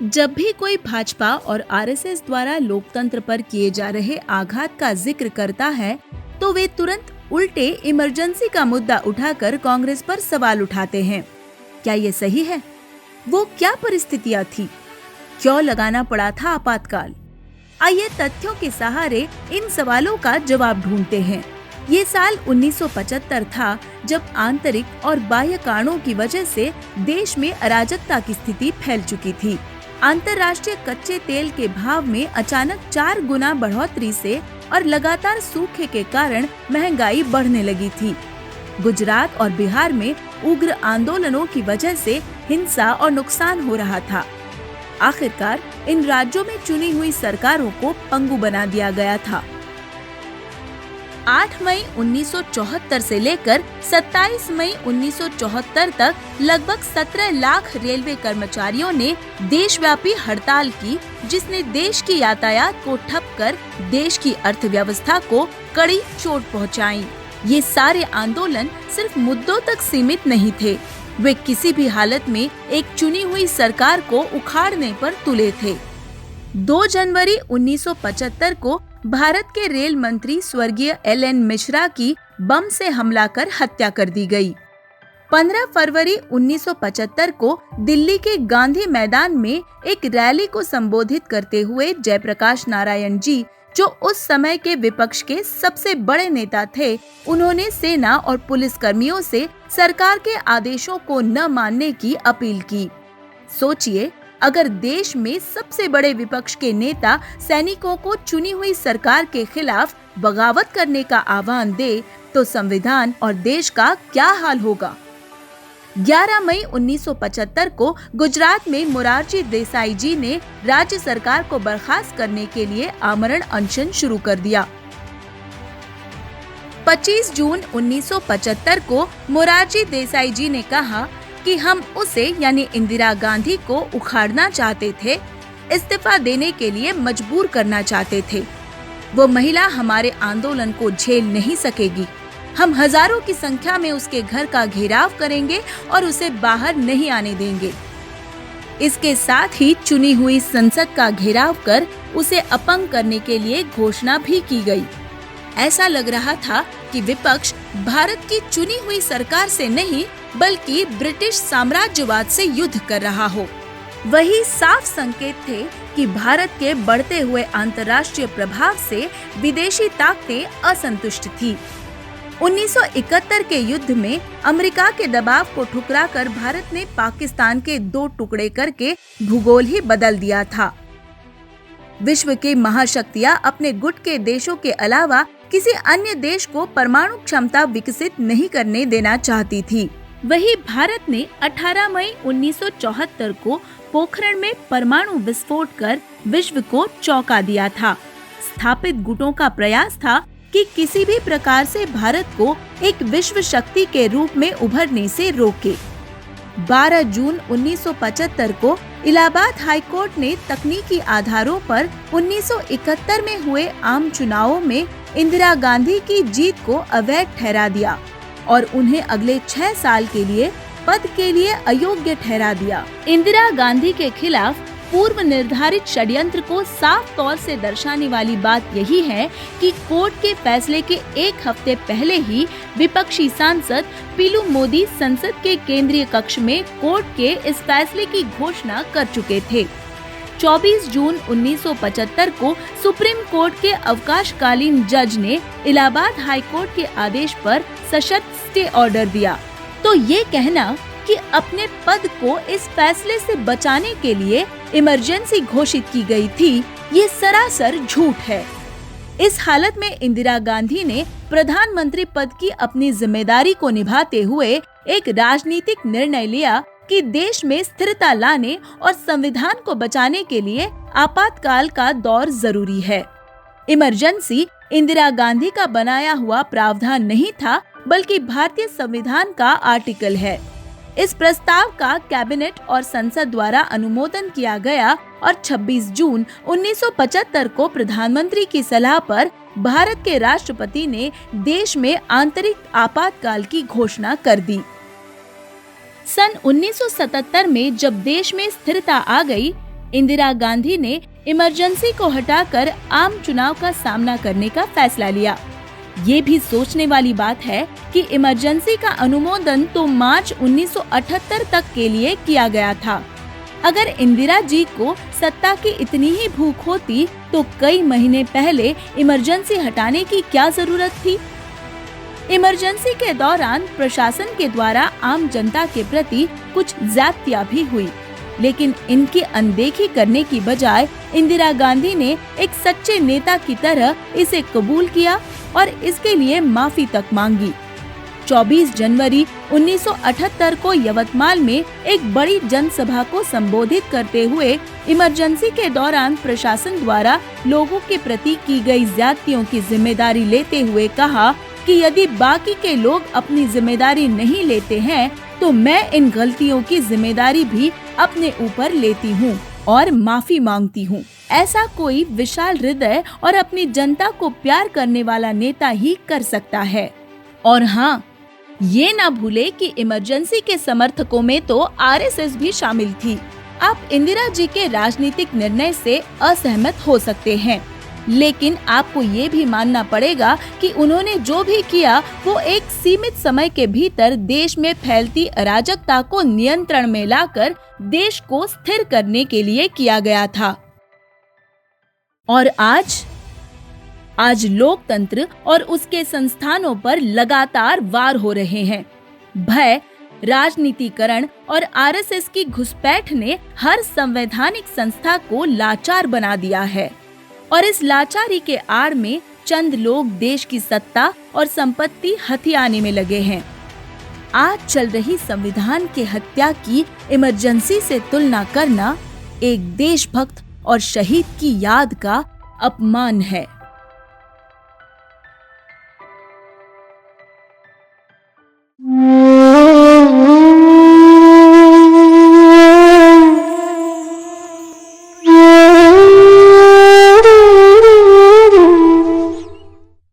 जब भी कोई भाजपा और आरएसएस द्वारा लोकतंत्र पर किए जा रहे आघात का जिक्र करता है, तो वे तुरंत उल्टे इमरजेंसी का मुद्दा उठाकर कांग्रेस पर सवाल उठाते हैं। क्या ये सही है? वो क्या परिस्थितियां थी? क्यों लगाना पड़ा था आपातकाल? आइए तथ्यों के सहारे इन सवालों का जवाब ढूंढते हैं। ये साल 1975 था, जब आंतरिक और बाह्य कारणों की वजह से देश में अराजकता की स्थिति फैल चुकी थी। अंतर्राष्ट्रीय कच्चे तेल के भाव में अचानक 4 गुना बढ़ोतरी से और लगातार सूखे के कारण महंगाई बढ़ने लगी थी। गुजरात और बिहार में उग्र आंदोलनों की वजह से हिंसा और नुकसान हो रहा था। आखिरकार इन राज्यों में चुनी हुई सरकारों को पंगु बना दिया गया था। 8 मई 1974 से लेकर 27 मई 1974 तक लगभग 17 लाख रेलवे कर्मचारियों ने देशव्यापी हड़ताल की, जिसने देश की यातायात को ठप कर देश की अर्थव्यवस्था को कड़ी चोट पहुंचाई। ये सारे आंदोलन सिर्फ मुद्दों तक सीमित नहीं थे, वे किसी भी हालत में एक चुनी हुई सरकार को उखाड़ने पर तुले थे। 2 जनवरी 1975 को भारत के रेल मंत्री स्वर्गीय एल.एन. मिश्रा की बम से हमला कर हत्या कर दी गई। 15 फरवरी 1975 को दिल्ली के गांधी मैदान में एक रैली को संबोधित करते हुए जयप्रकाश नारायण जी, जो उस समय के विपक्ष के सबसे बड़े नेता थे, उन्होंने सेना और पुलिस कर्मियों से सरकार के आदेशों को न मानने की अपील की। सोचिए, अगर देश में सबसे बड़े विपक्ष के नेता सैनिकों को चुनी हुई सरकार के खिलाफ बगावत करने का आह्वान दे, तो संविधान और देश का क्या हाल होगा। 11 मई 1975 को गुजरात में मोरारजी देसाई जी ने राज्य सरकार को बर्खास्त करने के लिए आमरण अनशन शुरू कर दिया। 25 जून 1975 को मोरारजी देसाई जी ने कहा कि हम उसे यानी इंदिरा गांधी को उखाड़ना चाहते थे, इस्तीफा देने के लिए मजबूर करना चाहते थे। वो महिला हमारे आंदोलन को झेल नहीं सकेगी। हम हजारों की संख्या में उसके घर का घेराव करेंगे और उसे बाहर नहीं आने देंगे। इसके साथ ही चुनी हुई संसद का घेराव कर उसे अपंग करने के लिए घोषणा भी की गई। ऐसा लग रहा था कि विपक्ष भारत की चुनी हुई सरकार से नहीं, बल्कि ब्रिटिश साम्राज्यवाद से युद्ध कर रहा हो। वही साफ संकेत थे कि भारत के बढ़ते हुए अंतर्राष्ट्रीय प्रभाव से विदेशी ताकतें असंतुष्ट थी। 1971 के युद्ध में अमेरिका के दबाव को ठुकराकर भारत ने पाकिस्तान के 2 टुकड़े करके भूगोल ही बदल दिया था। विश्व की महाशक्तियां अपने गुट के देशों के अलावा किसी अन्य देश को परमाणु क्षमता विकसित नहीं करने देना चाहती थी। वही भारत ने 18 मई 1974 को पोखरण में परमाणु विस्फोट कर विश्व को चौंका दिया था। स्थापित गुटों का प्रयास था कि किसी भी प्रकार से भारत को एक विश्व शक्ति के रूप में उभरने से रोके। 12 जून 1975 को इलाहाबाद हाई कोर्ट ने तकनीकी आधारों पर 1971 में हुए आम चुनावों में इंदिरा गांधी की जीत को अवैध ठहरा दिया और उन्हें अगले 6 साल के लिए पद के लिए अयोग्य ठहरा दिया। इंदिरा गांधी के खिलाफ पूर्व निर्धारित षड्यंत्र को साफ तौर से दर्शाने वाली बात यही है कि कोर्ट के फैसले के 1 हफ्ते पहले ही विपक्षी सांसद पीलू मोदी संसद के केंद्रीय कक्ष में कोर्ट के इस फैसले की घोषणा कर चुके थे। 24 जून 1975 को सुप्रीम कोर्ट के अवकाशकालीन जज ने इलाहाबाद हाई कोर्ट के आदेश पर सशर्त स्टे ऑर्डर दिया। तो ये कहना कि अपने पद को इस फैसले से बचाने के लिए इमरजेंसी घोषित की गई थी, ये सरासर झूठ है। इस हालत में इंदिरा गांधी ने प्रधानमंत्री पद की अपनी जिम्मेदारी को निभाते हुए एक राजनीतिक निर्णय लिया कि देश में स्थिरता लाने और संविधान को बचाने के लिए आपातकाल का दौर जरूरी है। इमरजेंसी इंदिरा गांधी का बनाया हुआ प्रावधान नहीं था, बल्कि भारतीय संविधान का आर्टिकल है। इस प्रस्ताव का कैबिनेट और संसद द्वारा अनुमोदन किया गया और 26 जून 1975 को प्रधानमंत्री की सलाह पर भारत के राष्ट्रपति ने देश में आंतरिक आपातकाल की घोषणा कर दी। सन 1977 में जब देश में स्थिरता आ गई, इंदिरा गांधी ने इमरजेंसी को हटाकर आम चुनाव का सामना करने का फैसला लिया। ये भी सोचने वाली बात है कि इमरजेंसी का अनुमोदन तो मार्च 1978 तक के लिए किया गया था। अगर इंदिरा जी को सत्ता की इतनी ही भूख होती तो कई महीने पहले इमरजेंसी हटाने की क्या जरूरत थी। इमरजेंसी के दौरान प्रशासन के द्वारा आम जनता के प्रति कुछ ज्यादतियां भी हुई, लेकिन इनकी अनदेखी करने की बजाय इंदिरा गांधी ने एक सच्चे नेता की तरह इसे कबूल किया और इसके लिए माफी तक मांगी। 24 जनवरी 1978 को यवतमाल में एक बड़ी जनसभा को संबोधित करते हुए इमरजेंसी के दौरान प्रशासन द्वारा लोगों के प्रति की गई ज्यादतियों की जिम्मेदारी लेते हुए कहा कि यदि बाकी के लोग अपनी जिम्मेदारी नहीं लेते हैं तो मैं इन गलतियों की जिम्मेदारी भी अपने ऊपर लेती हूँ और माफी मांगती हूँ। ऐसा कोई विशाल हृदय और अपनी जनता को प्यार करने वाला नेता ही कर सकता है। और हाँ, ये ना भूले कि इमरजेंसी के समर्थकों में तो आरएसएस भी शामिल थी। आप इंदिरा जी के राजनीतिक निर्णय से असहमत हो सकते हैं, लेकिन आपको ये भी मानना पड़ेगा कि उन्होंने जो भी किया वो एक सीमित समय के भीतर देश में फैलती अराजकता को नियंत्रण में लाकर देश को स्थिर करने के लिए किया गया था। और आज लोकतंत्र और उसके संस्थानों पर लगातार वार हो रहे हैं। भय, राजनीतिकरण और आरएसएस की घुसपैठ ने हर संवैधानिक संस्था को लाचार बना दिया है और इस लाचारी के आड़ में चंद लोग देश की सत्ता और संपत्ति हथियाने में लगे हैं। आज चल रही संविधान के हत्या की इमरजेंसी से तुलना करना एक देशभक्त और शहीद की याद का अपमान है।